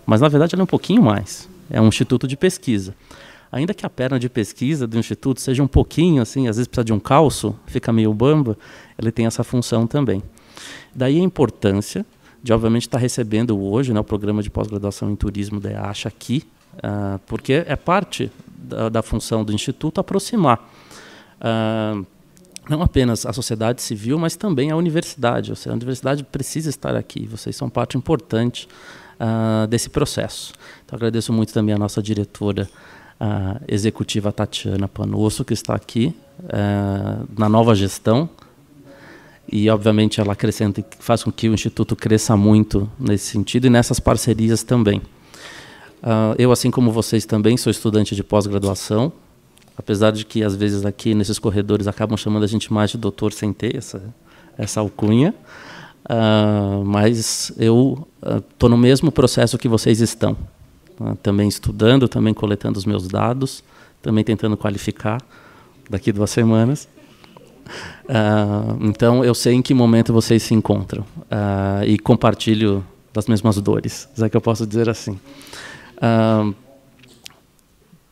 Mas, na verdade, ela é um pouquinho mais. É um instituto de pesquisa. Ainda que a perna de pesquisa do instituto seja um pouquinho, assim, às vezes precisa de um calço, fica meio bamba, ele tem essa função também. Daí a importância de, obviamente, estar recebendo hoje, né, o programa de pós-graduação em turismo da EACHA aqui, porque é parte da função do instituto aproximar não apenas a sociedade civil, mas também a universidade. Ou seja, a universidade precisa estar aqui, vocês são parte importante desse processo. Então, agradeço muito também a nossa diretora executiva Tatiana Panosso, que está aqui na nova gestão, e obviamente ela acrescenta e faz com que o Instituto cresça muito nesse sentido e nessas parcerias também. Eu, assim como vocês também, sou estudante de pós-graduação, apesar de que às vezes aqui nesses corredores acabam chamando a gente mais de doutor sem ter essa alcunha, mas eu estou no mesmo processo que vocês estão, também estudando, também coletando os meus dados, também tentando qualificar daqui 2 semanas. Então eu sei em que momento vocês se encontram e compartilho das mesmas dores, já que eu posso dizer assim.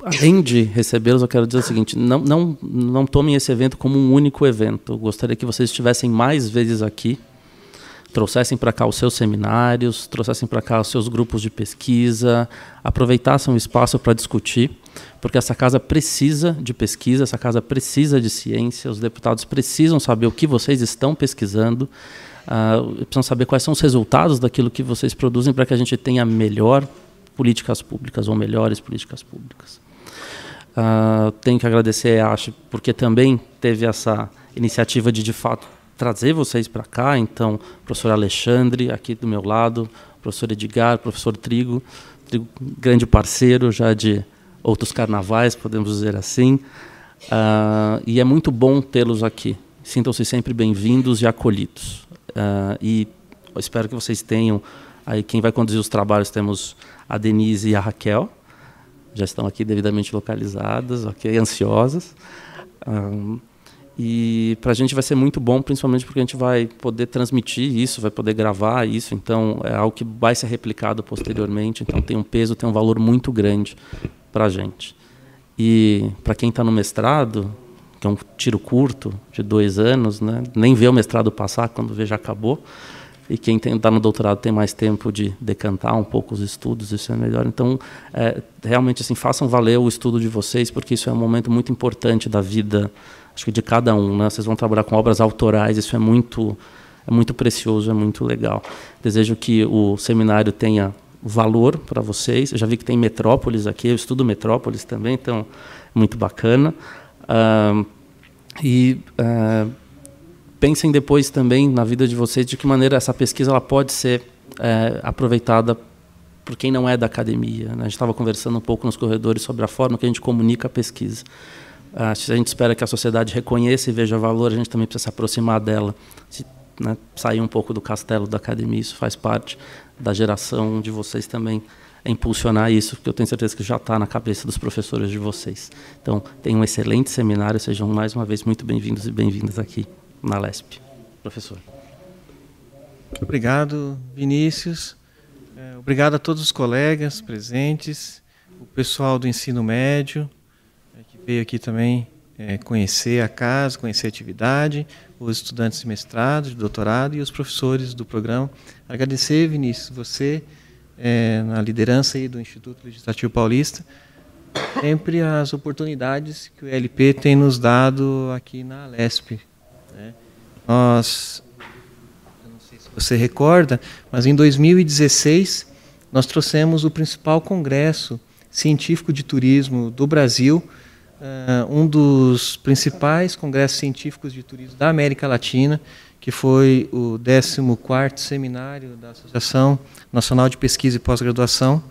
Além de recebê-los, eu quero dizer o seguinte: não tomem esse evento como um único evento. Eu gostaria que vocês estivessem mais vezes aqui, trouxessem para cá os seus seminários, trouxessem para cá os seus grupos de pesquisa, aproveitassem o espaço para discutir, porque essa casa precisa de pesquisa, essa casa precisa de ciência, os deputados precisam saber o que vocês estão pesquisando, precisam saber quais são os resultados daquilo que vocês produzem para que a gente tenha melhor políticas públicas ou melhores políticas públicas. Tenho que agradecer a EACHA, porque também teve essa iniciativa de fato, trazer vocês para cá. Então, professor Alexandre, aqui do meu lado, professor Edgar, professor Trigo, grande parceiro já de outros carnavais, podemos dizer assim. E é muito bom tê-los aqui. Sintam-se sempre bem-vindos e acolhidos. E eu espero que vocês tenham, aí quem vai conduzir os trabalhos, temos a Denise e a Raquel, já estão aqui devidamente localizadas, ok, ansiosas. E para a gente vai ser muito bom, principalmente porque a gente vai poder transmitir isso, vai poder gravar isso, então é algo que vai ser replicado posteriormente, então tem um peso, tem um valor muito grande para a gente. E para quem está no mestrado, que é um tiro curto, de 2 anos, né, nem vê o mestrado passar, quando vê já acabou, e quem está no doutorado tem mais tempo de decantar um pouco os estudos, isso é melhor. Então, realmente, assim, façam valer o estudo de vocês, porque isso é um momento muito importante da vida, acho que de cada um, né? Vocês vão trabalhar com obras autorais, isso é muito precioso, é muito legal. Desejo que o seminário tenha valor para vocês. Eu já vi que tem Metrópolis aqui, eu estudo Metrópolis também, então, muito bacana. Pensem depois também na vida de vocês de que maneira essa pesquisa ela pode ser aproveitada por quem não é da academia, né? A gente estava conversando um pouco nos corredores sobre a forma que a gente comunica a pesquisa. Se a gente espera que a sociedade reconheça e veja valor, a gente também precisa se aproximar dela, né? Sair um pouco do castelo da academia, isso faz parte da geração de vocês também, impulsionar isso, porque eu tenho certeza que já está na cabeça dos professores de vocês. Então, tenham um excelente seminário, sejam mais uma vez muito bem-vindos e bem-vindas aqui na LESP. Professor. Obrigado, Vinícius. Obrigado a todos os colegas presentes, o pessoal do ensino médio, que veio aqui também conhecer a casa, conhecer a atividade, os estudantes de mestrado, de doutorado e os professores do programa. Agradecer, Vinícius, você, na liderança aí do Instituto Legislativo Paulista, sempre as oportunidades que o LP tem nos dado aqui na LESP. Nós, eu não sei se você recorda, mas em 2016 nós trouxemos o principal congresso científico de turismo do Brasil, um dos principais congressos científicos de turismo da América Latina, que foi o 14º seminário da Associação Nacional de Pesquisa e Pós-Graduação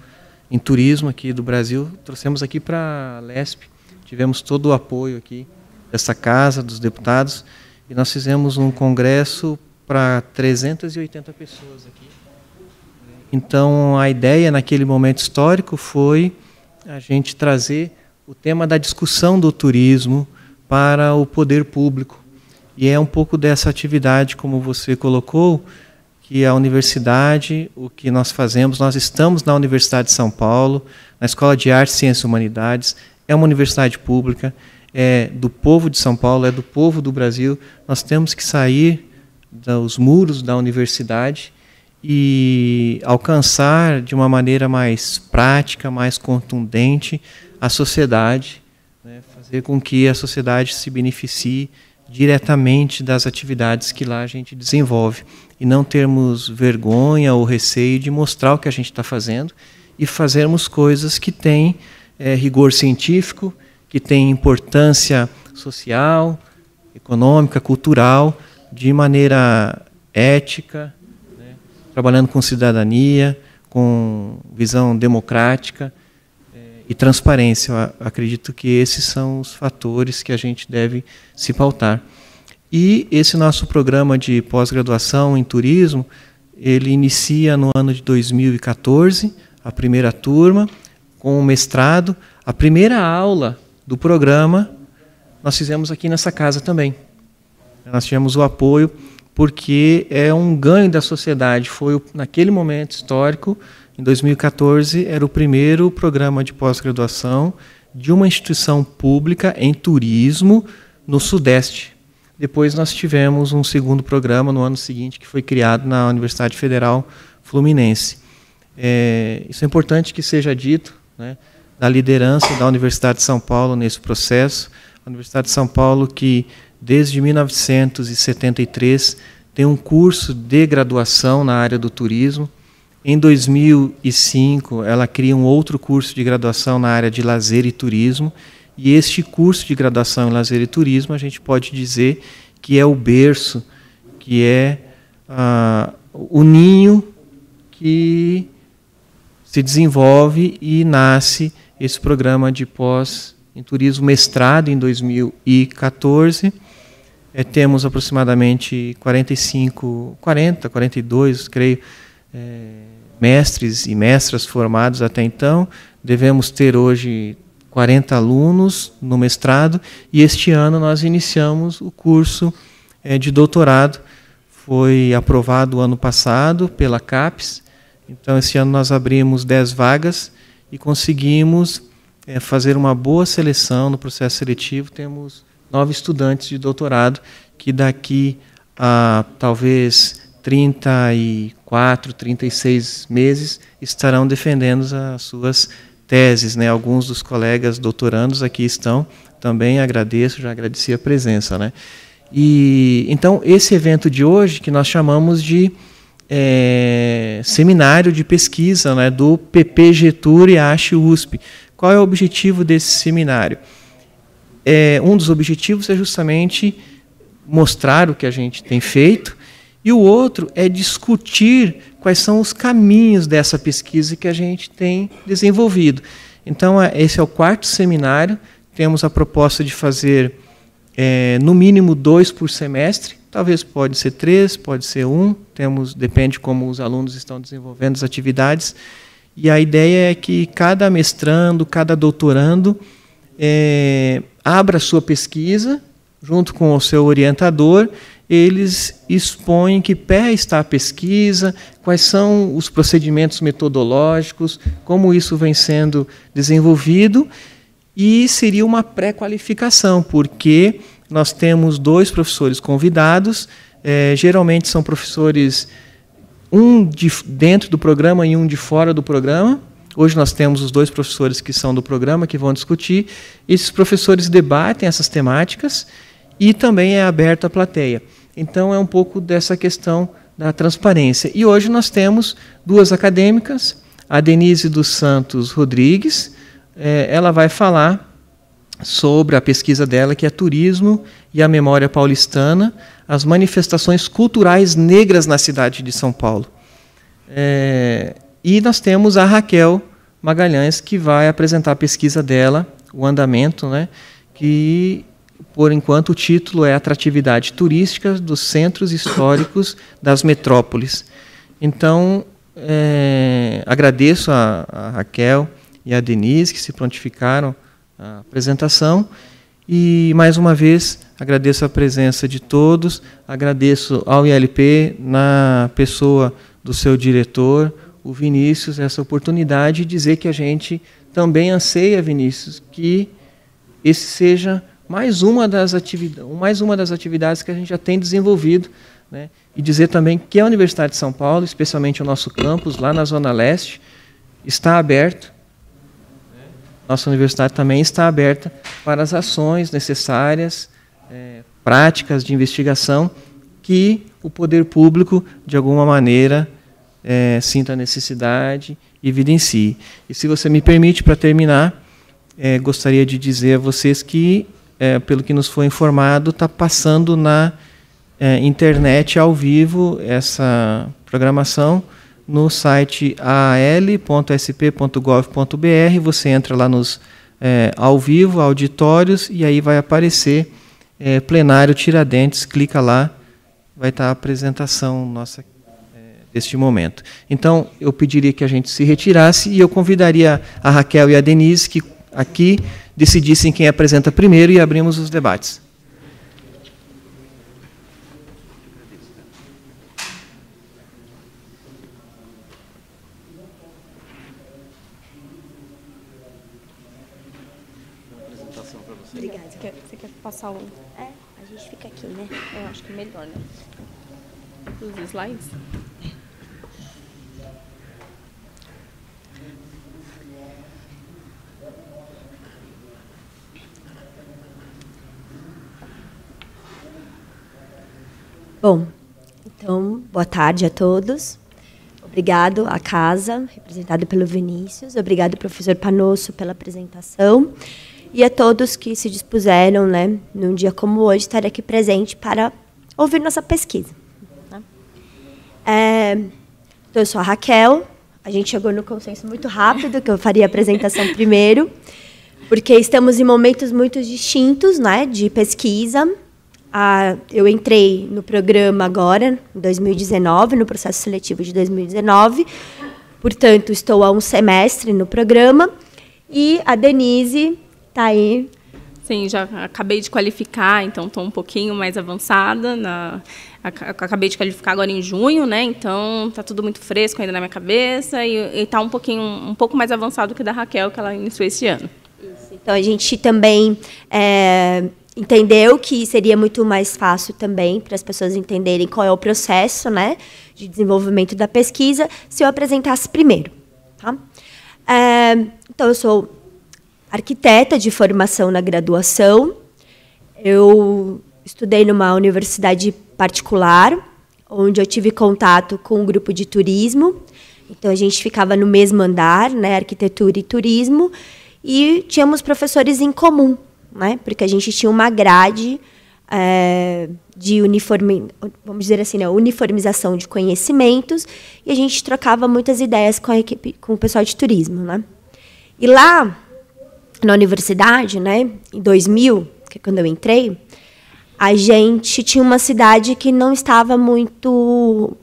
em Turismo aqui do Brasil. Trouxemos aqui para a LESP, tivemos todo o apoio aqui dessa casa, dos deputados, e nós fizemos um congresso para 380 pessoas aqui. Então, a ideia naquele momento histórico foi a gente trazer o tema da discussão do turismo para o poder público. E é um pouco dessa atividade, como você colocou, que a universidade, o que nós fazemos, nós estamos na Universidade de São Paulo, na Escola de Artes, Ciências e Humanidades, é uma universidade pública, é do povo de São Paulo, é do povo do Brasil. Nós temos que sair dos muros da universidade e alcançar de uma maneira mais prática, mais contundente a sociedade, né, fazer com que a sociedade se beneficie diretamente das atividades que lá a gente desenvolve e não termos vergonha ou receio de mostrar o que a gente está fazendo e fazermos coisas que têm rigor científico, que têm importância social, econômica, cultural, de maneira ética, né, trabalhando com cidadania, com visão democrática e transparência. Eu acredito que esses são os fatores que a gente deve se pautar. E esse nosso programa de pós-graduação em turismo, ele inicia no ano de 2014, a primeira turma, com o mestrado. A primeira aula do programa nós fizemos aqui nessa casa também. Nós tivemos o apoio, porque é um ganho da sociedade. Foi, naquele momento histórico, em 2014, era o primeiro programa de pós-graduação de uma instituição pública em turismo no Sudeste. Depois nós tivemos um segundo programa no ano seguinte, que foi criado na Universidade Federal Fluminense. Isso é importante que seja dito, né, da liderança da Universidade de São Paulo nesse processo. A Universidade de São Paulo, que desde 1973 tem um curso de graduação na área do turismo. Em 2005, ela cria um outro curso de graduação na área de lazer e turismo. E este curso de graduação em lazer e turismo, a gente pode dizer que é o berço, que é o ninho que se desenvolve e nasce esse programa de pós em turismo mestrado em 2014. Temos aproximadamente 42, creio, mestres e mestras formados até então. Devemos ter hoje 40 alunos no mestrado, e este ano nós iniciamos o curso de doutorado. Foi aprovado ano passado pela CAPES, então esse ano nós abrimos 10 vagas e conseguimos fazer uma boa seleção no processo seletivo. Temos 9 estudantes de doutorado que daqui a talvez 34, 36 meses estarão defendendo as suas teses, né? Alguns dos colegas doutorandos aqui estão, também agradeço, já agradeci a presença, né? E então esse evento de hoje, que nós chamamos de seminário de pesquisa, né, do PP Getúlio e ASH USP. Qual é o objetivo desse seminário? Um dos objetivos é justamente mostrar o que a gente tem feito, e o outro é discutir quais são os caminhos dessa pesquisa que a gente tem desenvolvido. Então, esse é o 4º seminário. Temos a proposta de fazer, no mínimo, 2 por semestre. Talvez pode ser 3, pode ser 1. Depende como os alunos estão desenvolvendo as atividades. E a ideia é que cada mestrando, cada doutorando, abra sua pesquisa, junto com o seu orientador. Eles expõem que pé está a pesquisa, quais são os procedimentos metodológicos, como isso vem sendo desenvolvido, e seria uma pré-qualificação, porque nós temos 2 professores convidados, geralmente são professores, um dentro do programa e um de fora do programa. Hoje nós temos os 2 professores que são do programa, que vão discutir. Esses professores debatem essas temáticas e também é aberto à plateia. Então, é um pouco dessa questão da transparência. E hoje nós temos 2 acadêmicas, a Denise dos Santos Rodrigues. Ela vai falar sobre a pesquisa dela, que é Turismo e a Memória Paulistana, as manifestações culturais negras na cidade de São Paulo. E nós temos a Raquel Magalhães, que vai apresentar a pesquisa dela, o andamento, né, que, por enquanto, o título é Atratividade Turística dos Centros Históricos das Metrópoles. Então, agradeço a Raquel e a Denise, que se prontificaram a apresentação, e, mais uma vez, agradeço a presença de todos, agradeço ao ILP, na pessoa do seu diretor, o Vinícius, essa oportunidade de dizer que a gente também anseia, Vinícius, que esse seja mais uma das atividades que a gente já tem desenvolvido, né? E dizer também que a Universidade de São Paulo, especialmente o nosso campus, lá na Zona Leste, está aberto. Nossa universidade também está aberta para as ações necessárias, práticas de investigação, que o poder público, de alguma maneira, sinta a necessidade e evidencie. E, se você me permite, para terminar, gostaria de dizer a vocês que, pelo que nos foi informado, está passando na internet ao vivo essa programação no site aal.sp.gov.br. Você entra lá nos ao vivo, auditórios, e aí vai aparecer plenário Tiradentes, clica lá, vai estar a apresentação nossa deste momento. Então, eu pediria que a gente se retirasse e eu convidaria a Raquel e a Denise que aqui decidissem quem apresenta primeiro e abrimos os debates. Obrigada. Você quer passar um? A gente fica aqui, né? Eu acho que é melhor, né? Os slides. Bom, então, boa tarde a todos. Obrigado à casa, representada pelo Vinícius. Obrigado, professor Panosso, pela apresentação. E a todos que se dispuseram, né, num dia como hoje, estar aqui presente para ouvir nossa pesquisa. Então, eu sou a Raquel. A gente chegou no consenso muito rápido, que eu faria a apresentação primeiro, porque estamos em momentos muito distintos, né, de pesquisa. Eu entrei no programa agora, em 2019, no processo seletivo de 2019. Portanto, estou há um semestre no programa. E a Denise está aí. Sim, já acabei de qualificar, então estou um pouquinho mais avançada. Acabei de qualificar agora em junho, né? Então está tudo muito fresco ainda na minha cabeça e está um pouco mais avançado que da Raquel, que ela iniciou esse ano. Isso. Então a gente também entendeu que seria muito mais fácil também para as pessoas entenderem qual é o processo, né, de desenvolvimento da pesquisa, se eu apresentasse primeiro. Tá? Então, eu sou arquiteta de formação na graduação. Eu estudei numa universidade particular, onde eu tive contato com um grupo de turismo. Então, a gente ficava no mesmo andar, né, arquitetura e turismo, e tínhamos professores em comum, né, porque a gente tinha uma grade de vamos dizer assim, né, uniformização de conhecimentos, e a gente trocava muitas ideias com a equipe, com o pessoal de turismo, né. E lá na universidade, né, em 2000, que é quando eu entrei, a gente tinha uma cidade que não estava muito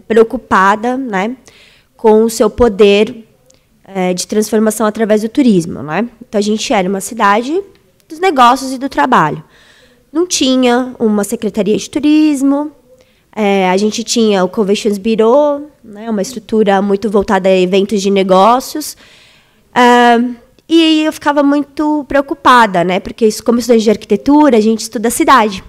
preocupada, né, com o seu poder de transformação através do turismo, né? Então, a gente era uma cidade dos negócios e do trabalho. Não tinha uma secretaria de turismo, a gente tinha o Conventions Bureau, né, uma estrutura muito voltada a eventos de negócios, e eu ficava muito preocupada, né, porque, como estudante de arquitetura, a gente estuda a cidade.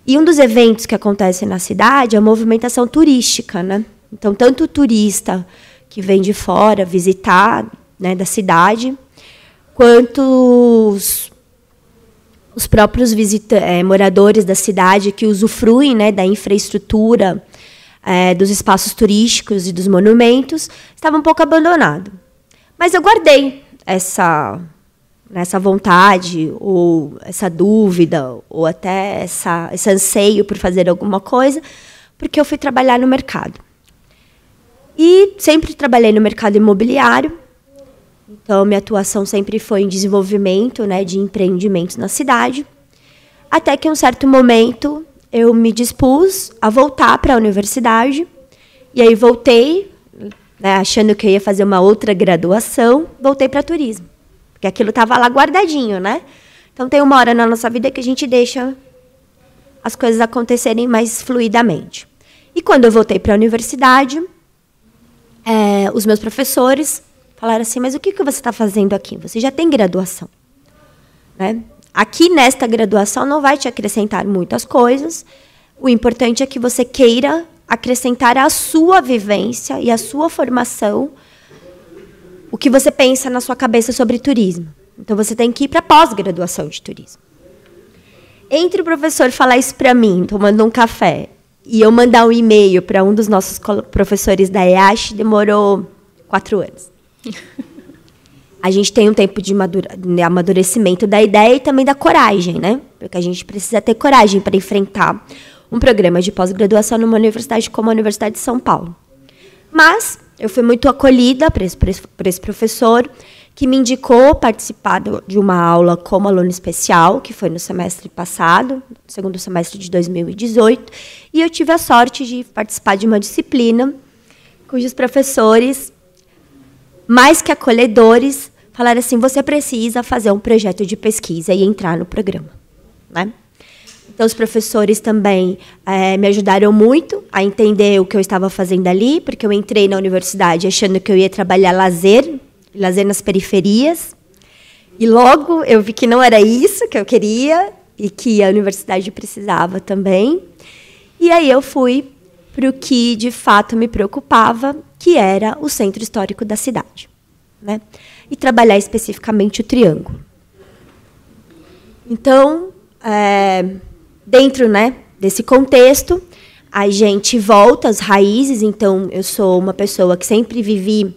E um dos eventos que acontece na cidade é a movimentação turística, né? Então, tanto o turista que vem de fora visitar, né, da cidade, quanto os próprios moradores da cidade que usufruem, né, da infraestrutura, dos espaços turísticos e dos monumentos, estava um pouco abandonado. Mas eu guardei essa vontade, ou essa dúvida, ou até esse anseio por fazer alguma coisa, porque eu fui trabalhar no mercado. E sempre trabalhei no mercado imobiliário, então minha atuação sempre foi em desenvolvimento, né, de empreendimentos na cidade, até que em um certo momento eu me dispus a voltar para a universidade, e aí voltei, né, achando que eu ia fazer uma outra graduação, voltei para turismo, porque aquilo estava lá guardadinho, né? Então, tem uma hora na nossa vida que a gente deixa as coisas acontecerem mais fluidamente. E quando eu voltei para a universidade, os meus professores falaram assim, mas o que você está fazendo aqui? Você já tem graduação. Né? Aqui, nesta graduação, não vai te acrescentar muitas coisas. O importante é que você queira acrescentar a sua vivência e a sua formação, o que você pensa na sua cabeça sobre turismo. Então, você tem que ir para a pós-graduação de turismo. Entre o professor falar isso para mim, tomando um café, e eu mandar um e-mail para um dos nossos professores da EASH, demorou 4 anos. A gente tem um tempo de amadurecimento da ideia e também da coragem, né? Porque a gente precisa ter coragem para enfrentar um programa de pós-graduação numa universidade como a Universidade de São Paulo. Mas eu fui muito acolhida por esse professor, que me indicou participar de uma aula como aluno especial, que foi no semestre passado, no segundo semestre de 2018, e eu tive a sorte de participar de uma disciplina cujos professores, mais que acolhedores, falaram assim, você precisa fazer um projeto de pesquisa e entrar no programa. Né? Então, os professores também me ajudaram muito a entender o que eu estava fazendo ali, porque eu entrei na universidade achando que eu ia trabalhar lazer nas periferias, e logo eu vi que não era isso que eu queria, e que a universidade precisava também. E aí eu fui para o que, de fato, me preocupava, que era o centro histórico da cidade. Né? E trabalhar especificamente o Triângulo. Então, dentro, né, desse contexto, a gente volta às raízes. Então, eu sou uma pessoa que sempre vivi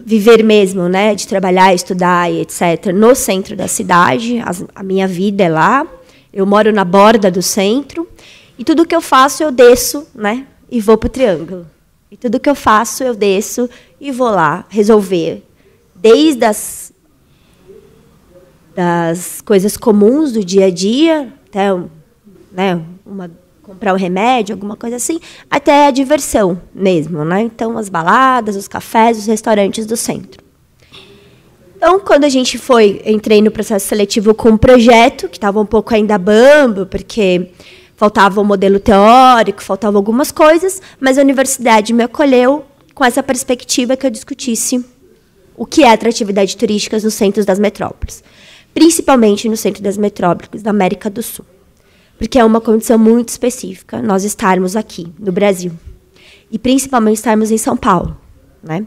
viver mesmo, né, de trabalhar, estudar e etc., no centro da cidade. A minha vida é lá. Eu moro na borda do centro. E tudo que eu faço, eu desço, né, e vou para o Triângulo. E tudo que eu faço, eu desço e vou lá resolver. Desde das coisas comuns do dia a dia, até, né, comprar um remédio, alguma coisa assim, até a diversão mesmo, né? Então, as baladas, os cafés, os restaurantes do centro. Então, quando a gente entrei no processo seletivo com um projeto, que estava um pouco ainda bambo, porque faltava um modelo teórico, faltavam algumas coisas, mas a universidade me acolheu com essa perspectiva que eu discutisse o que é atratividade turística nos centros das metrópoles, principalmente no centro das metrópoles da América do Sul. Porque é uma condição muito específica nós estarmos aqui, no Brasil. E, principalmente, estarmos em São Paulo. Né?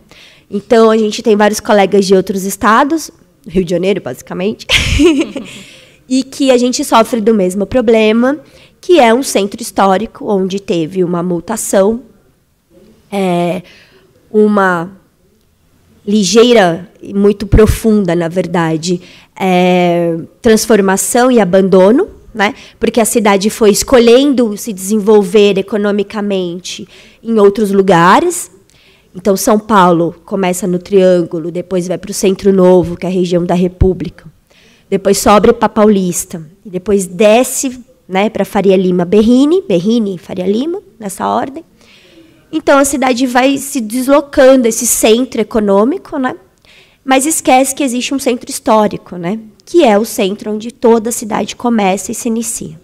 Então, a gente tem vários colegas de outros estados, Rio de Janeiro, basicamente, e que a gente sofre do mesmo problema, que é um centro histórico onde teve uma mutação, uma ligeira e muito profunda, na verdade, transformação e abandono, né? Porque a cidade foi escolhendo se desenvolver economicamente em outros lugares. Então, São Paulo começa no Triângulo, depois vai para o Centro Novo, que é a região da República. Depois sobe para Paulista, e depois desce, né, para Faria Lima, Berrini, Faria Lima, nessa ordem. Então, a cidade vai se deslocando, esse centro econômico, né? Mas esquece que existe um centro histórico, né? Que é o centro onde toda a cidade começa e se inicia.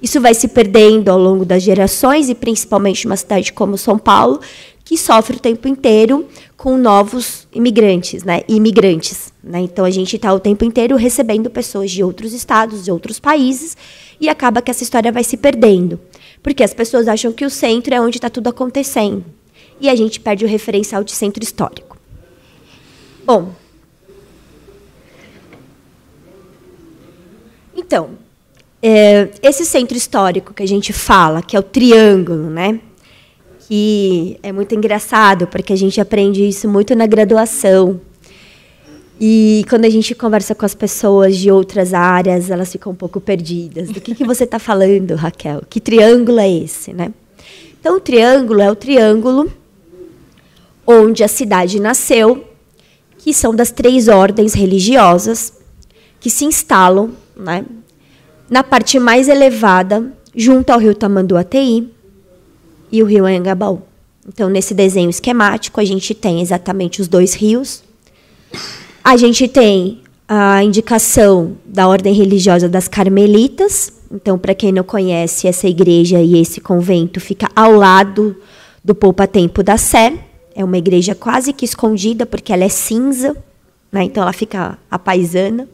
Isso vai se perdendo ao longo das gerações, e principalmente uma cidade como São Paulo, que sofre o tempo inteiro com novos imigrantes, né? Então, a gente está o tempo inteiro recebendo pessoas de outros estados, de outros países, e acaba que essa história vai se perdendo. Porque as pessoas acham que o centro é onde está tudo acontecendo. E a gente perde o referencial de centro histórico. Bom, então, esse centro histórico que a gente fala, que é o Triângulo, né? Que é muito engraçado, porque a gente aprende isso muito na graduação. E quando a gente conversa com as pessoas de outras áreas, elas ficam um pouco perdidas. Do que você está falando, Raquel? Que triângulo é esse, né? Então, o Triângulo é o triângulo onde a cidade nasceu, que são das 3 ordens religiosas que se instalam, né, na parte mais elevada, junto ao rio Tamanduateí e o rio Anhangabaú. Então, nesse desenho esquemático, a gente tem exatamente os 2 rios. A gente tem a indicação da ordem religiosa das Carmelitas. Então, para quem não conhece, essa igreja e esse convento fica ao lado do Poupatempo da Sé. É uma igreja quase que escondida, porque ela é cinza, né? Então ela fica apaisana.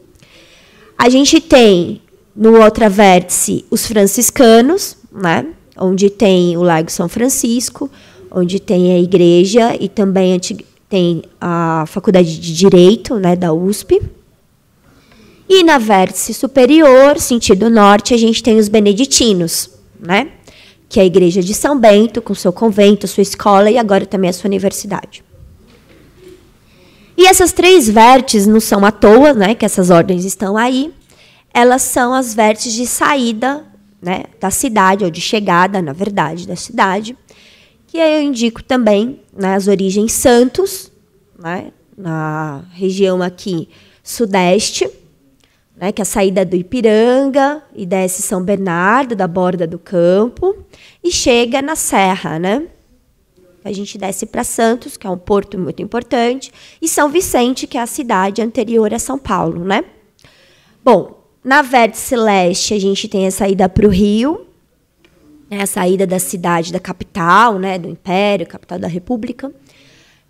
A gente tem, no outro vértice, os franciscanos, né? Onde tem o Largo São Francisco, onde tem a igreja e também tem a Faculdade de Direito, né, da USP. E na vértice superior, sentido norte, a gente tem os beneditinos, né? Que é a igreja de São Bento, com seu convento, sua escola e agora também a sua universidade. E essas 3 vértices não são à toa, né, que essas ordens estão aí. Elas são as vértices de saída, né, da cidade, ou de chegada, na verdade, da cidade. Que eu indico também, né, as origens Santos, né, na região aqui sudeste, né, que é a saída do Ipiranga e desce São Bernardo, da borda do campo, e chega na Serra, né? A gente desce para Santos, que é um porto muito importante, e São Vicente, que é a cidade anterior a São Paulo, né? Bom, na vértice leste, a gente tem a saída para o Rio, né, a saída da cidade, da capital, né, do Império, capital da República,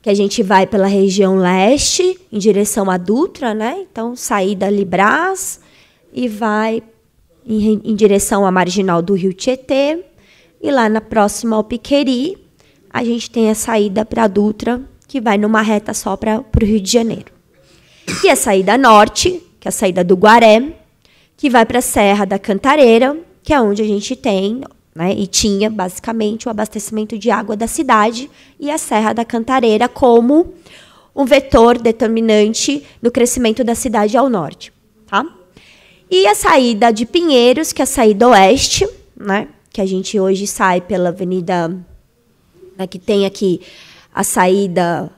que a gente vai pela região leste, em direção a Dutra, né? Então, saída ali Brás e vai em direção à marginal do Rio Tietê. E lá na próxima ao Piqueri, a gente tem a saída para Dutra, que vai numa reta só para o Rio de Janeiro. E a saída norte, que é a saída do Guaré, que vai para a Serra da Cantareira, que é onde a gente tem... né, e tinha, basicamente, o abastecimento de água da cidade e a Serra da Cantareira como um vetor determinante no crescimento da cidade ao norte. Tá? E a saída de Pinheiros, que é a saída oeste, né, que a gente hoje sai pela avenida, né, que tem aqui a saída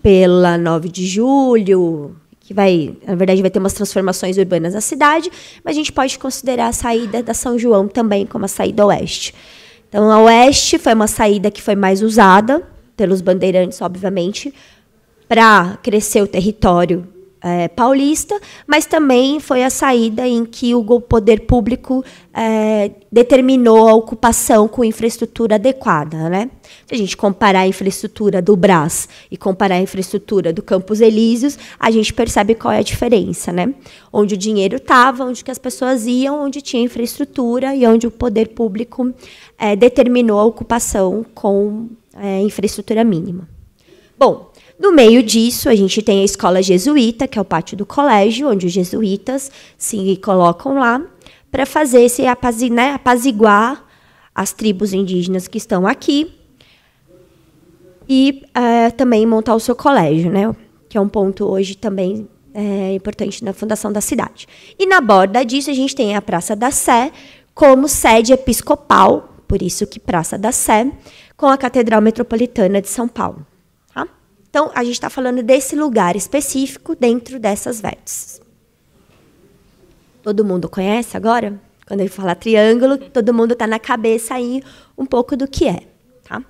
pela 9 de Julho, que vai, na verdade, vai ter umas transformações urbanas na cidade, mas a gente pode considerar a saída da São João também como a saída oeste. Então, a oeste foi uma saída que foi mais usada pelos bandeirantes, obviamente, para crescer o território paulista, mas também foi a saída em que o poder público determinou a ocupação com infraestrutura adequada, né? Se a gente comparar a infraestrutura do Brás e comparar a infraestrutura do Campos Elíseos, a gente percebe qual é a diferença, né? Onde o dinheiro estava, onde que as pessoas iam, onde tinha infraestrutura e onde o poder público determinou a ocupação com infraestrutura mínima. Bom, no meio disso, a gente tem a escola jesuíta, que é o pátio do colégio, onde os jesuítas se colocam lá para fazer esse apaziguar as tribos indígenas que estão aqui e também montar o seu colégio, né, que é um ponto hoje também importante na fundação da cidade. E na borda disso, a gente tem a Praça da Sé como sede episcopal, por isso que Praça da Sé, com a Catedral Metropolitana de São Paulo. Então, a gente está falando desse lugar específico dentro dessas vértices. Todo mundo conhece agora? Quando eu falar triângulo, todo mundo está na cabeça aí um pouco do que é. Tá?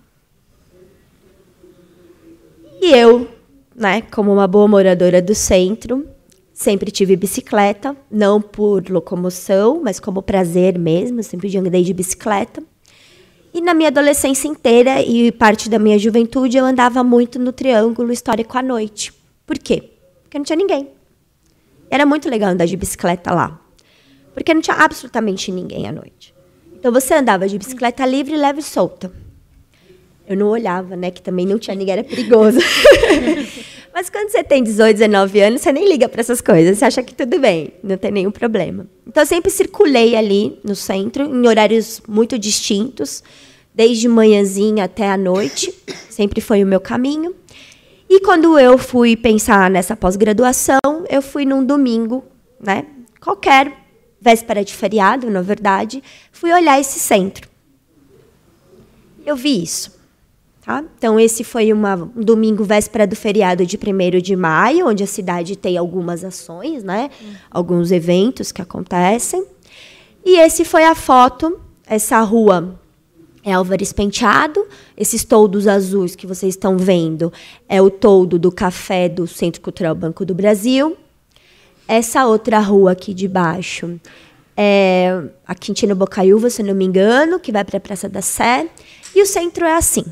E eu, né, como uma boa moradora do centro, sempre tive bicicleta, não por locomoção, mas como prazer mesmo, sempre andei de bicicleta. E na minha adolescência inteira e parte da minha juventude, eu andava muito no Triângulo Histórico à noite. Por quê? Porque não tinha ninguém. Era muito legal andar de bicicleta lá. Porque não tinha absolutamente ninguém à noite. Então, você andava de bicicleta livre, leve e solta. Eu não olhava, né? Que também não tinha ninguém, era perigoso. Mas quando você tem 18, 19 anos, você nem liga para essas coisas. Você acha que tudo bem, não tem nenhum problema. Então, eu sempre circulei ali no centro, em horários muito distintos, desde manhãzinha até a noite. Sempre foi o meu caminho. E quando eu fui pensar nessa pós-graduação, eu fui num domingo, né? Qualquer, véspera de feriado, na verdade, fui olhar esse centro. Eu vi isso. Tá? Então, esse foi um domingo, véspera do feriado de 1º de maio, onde a cidade tem algumas ações, né? Alguns eventos que acontecem. E esse foi a foto, essa rua é Álvares Penteado. Esses toldos azuis que vocês estão vendo é o toldo do café do Centro Cultural Banco do Brasil. Essa outra rua aqui de baixo é a Quintino Bocaiúva, se não me engano, que vai para a Praça da Sé. E o centro é assim,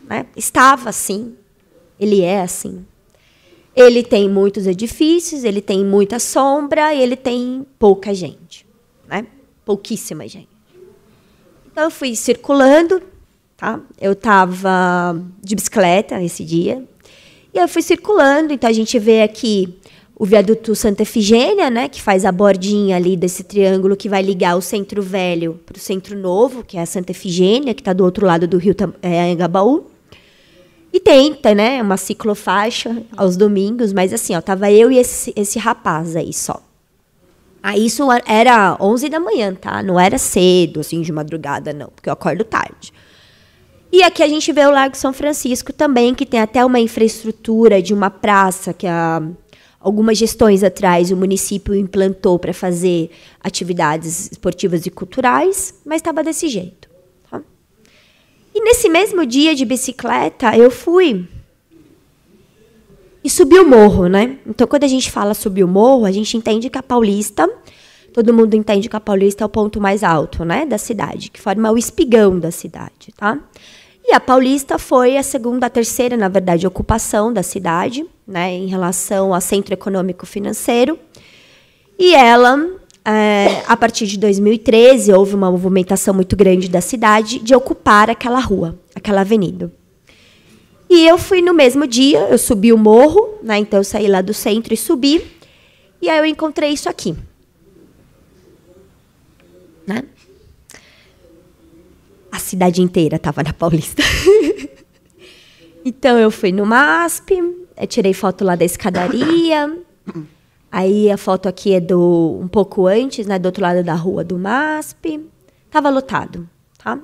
né? Estava assim, ele é assim. Ele tem muitos edifícios, ele tem muita sombra e ele tem pouca gente, né? Pouquíssima gente. Então, eu fui circulando, tá? Eu estava de bicicleta nesse dia. E eu fui circulando. Então, a gente vê aqui o viaduto Santa Efigênia, né? Que faz a bordinha ali desse triângulo que vai ligar o Centro Velho para o Centro Novo, que é a Santa Efigênia, que está do outro lado do rio Anhangabaú. E tem, né? Uma ciclofaixa aos domingos. Mas, assim, ó, tava eu e esse rapaz aí só. Isso era 11 da manhã, tá? Não era cedo, assim, de madrugada, não, porque eu acordo tarde. E aqui a gente vê o Largo São Francisco também, que tem até uma infraestrutura de uma praça que algumas gestões atrás o município implantou para fazer atividades esportivas e culturais, mas estava desse jeito. Tá? E nesse mesmo dia de bicicleta, eu fui e subi o morro, né? Então, quando a gente fala subir o morro, a gente entende que a Paulista, todo mundo entende que a Paulista é o ponto mais alto, né, da cidade, que forma o espigão da cidade, tá? E a Paulista foi a terceira, na verdade, ocupação da cidade, né, em relação ao centro econômico-financeiro. E ela, a partir de 2013, houve uma movimentação muito grande da cidade de ocupar aquela rua, aquela avenida. E eu fui no mesmo dia, eu subi o morro, né? Então eu saí lá do centro e subi. E aí eu encontrei isso aqui. Né? A cidade inteira estava na Paulista. Então eu fui no MASP, eu tirei foto lá da escadaria. Aí a foto aqui é um pouco antes, né? Do outro lado da rua do MASP. Estava lotado, tá?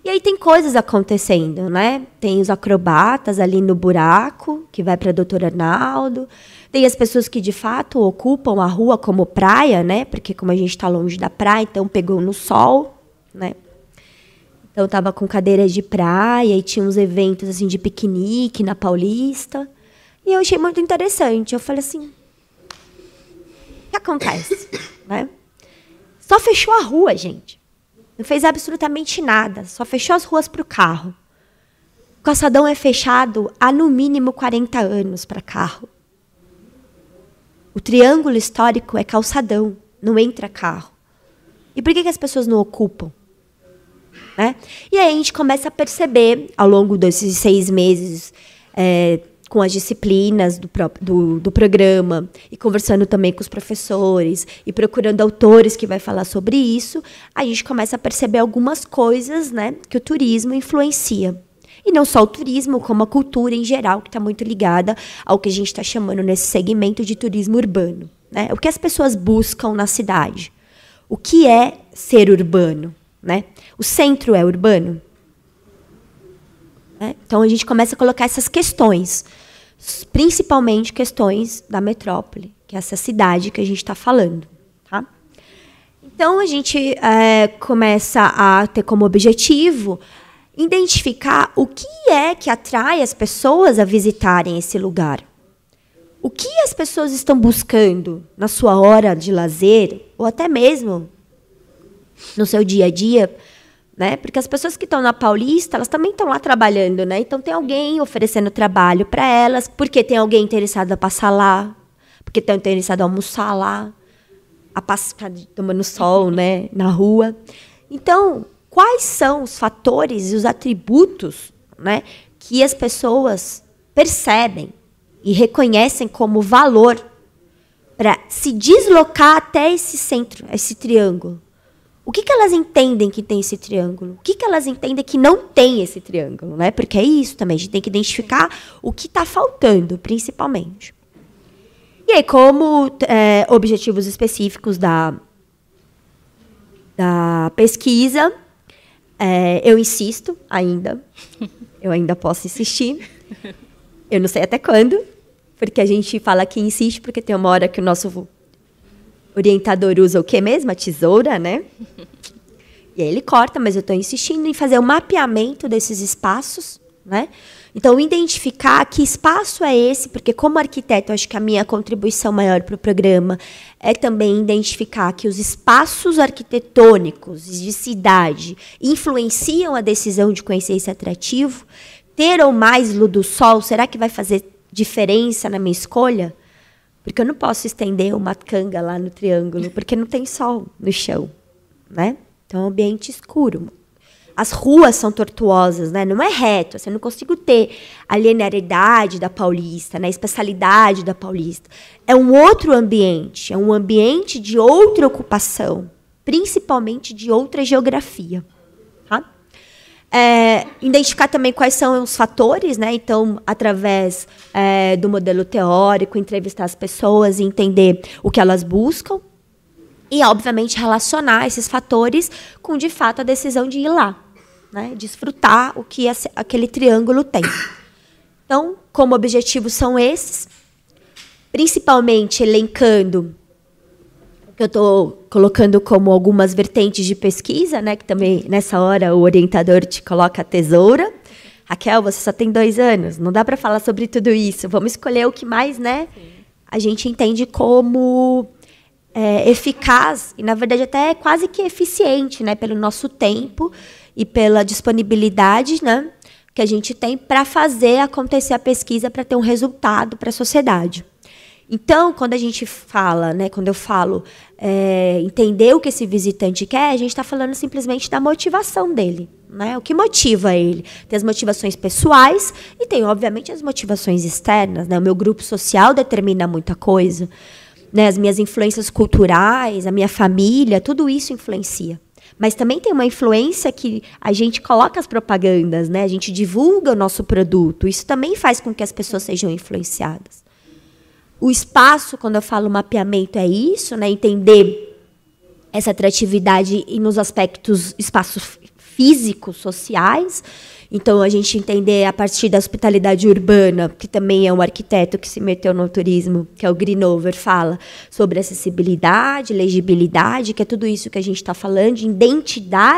E aí tem coisas acontecendo, né? Tem os acrobatas ali no buraco, que vai para Doutor Arnaldo. Tem as pessoas que, de fato, ocupam a rua como praia, né? Porque como a gente está longe da praia, então pegou no sol, né? Então estava com cadeiras de praia e tinha uns eventos assim de piquenique na Paulista. E eu achei muito interessante. Eu falei assim, o que acontece? Né? Só fechou a rua, gente. Não fez absolutamente nada, só fechou as ruas para o carro. O calçadão é fechado há, no mínimo, 40 anos para carro. O triângulo histórico é calçadão, não entra carro. E por que as pessoas não ocupam? Né? E aí a gente começa a perceber, ao longo desses 6 meses, com as disciplinas do programa, e conversando também com os professores, e procurando autores que vai falar sobre isso, a gente começa a perceber algumas coisas, né, que o turismo influencia. E não só o turismo, como a cultura em geral, que está muito ligada ao que a gente está chamando nesse segmento de turismo urbano. Né? O que as pessoas buscam na cidade? O que é ser urbano? Né? O centro é urbano? Então, a gente começa a colocar essas questões, principalmente questões da metrópole, que é essa cidade que a gente está falando. Tá? Então, a gente começa a ter como objetivo identificar o que é que atrai as pessoas a visitarem esse lugar. O que as pessoas estão buscando na sua hora de lazer, ou até mesmo no seu dia a dia, né? Porque as pessoas que estão na Paulista, elas também estão lá trabalhando, né? Então tem alguém oferecendo trabalho para elas, porque tem alguém interessado a passar lá, porque estão interessados a almoçar lá, a passar tomando sol, né, na rua. Então, quais são os fatores e os atributos, né, que as pessoas percebem e reconhecem como valor para se deslocar até esse centro, esse triângulo? O que elas entendem que tem esse triângulo? O que elas entendem que não tem esse triângulo? Né? Porque é isso também, a gente tem que identificar o que está faltando, principalmente. E aí, como objetivos específicos da pesquisa, eu insisto ainda, eu ainda posso insistir, eu não sei até quando, porque a gente fala que insiste, porque tem uma hora que o nosso orientador usa o quê mesmo? A tesoura, né? E aí ele corta, mas eu estou insistindo em fazer o mapeamento desses espaços, né? Então, identificar que espaço é esse, porque como arquiteto, acho que a minha contribuição maior para o programa é também identificar que os espaços arquitetônicos de cidade influenciam a decisão de conhecer esse atrativo. Ter ou mais luz do sol, será que vai fazer diferença na minha escolha? Porque eu não posso estender uma canga lá no triângulo, porque não tem sol no chão, né? Então, é um ambiente escuro. As ruas são tortuosas, né? Não é reto. Assim, eu não consigo ter a linearidade da Paulista, né? A espacialidade da Paulista. É um outro ambiente, é um ambiente de outra ocupação, principalmente de outra geografia. Tá? Identificar também quais são os fatores, né? Então, através do modelo teórico, entrevistar as pessoas e entender o que elas buscam. E, obviamente, relacionar esses fatores com, de fato, a decisão de ir lá, né? Desfrutar o que aquele triângulo tem. Então, como objetivos são esses, principalmente elencando o que eu estou colocando como algumas vertentes de pesquisa, né? Que também, nessa hora, o orientador te coloca a tesoura. Raquel, você só tem 2 anos, não dá para falar sobre tudo isso. Vamos escolher o que mais, né? A gente entende como... eficaz e, na verdade, até quase que eficiente, né, pelo nosso tempo e pela disponibilidade, né, que a gente tem para fazer acontecer a pesquisa para ter um resultado para a sociedade. Então, quando a gente fala, né, quando eu falo entender o que esse visitante quer, a gente está falando simplesmente da motivação dele, né, o que motiva ele. Tem as motivações pessoais e tem, obviamente, as motivações externas, né, o meu grupo social determina muita coisa. Né, as minhas influências culturais, a minha família, tudo isso influencia. Mas também tem uma influência que a gente coloca as propagandas, né, a gente divulga o nosso produto. Isso também faz com que as pessoas sejam influenciadas. O espaço, quando eu falo mapeamento, é isso, né, entender essa atratividade e nos aspectos espaços físicos, sociais. Então, a gente entender a partir da hospitalidade urbana, que também é um arquiteto que se meteu no turismo, que é o Greenover, fala sobre acessibilidade, legibilidade, que é tudo isso que a gente está falando, de identidade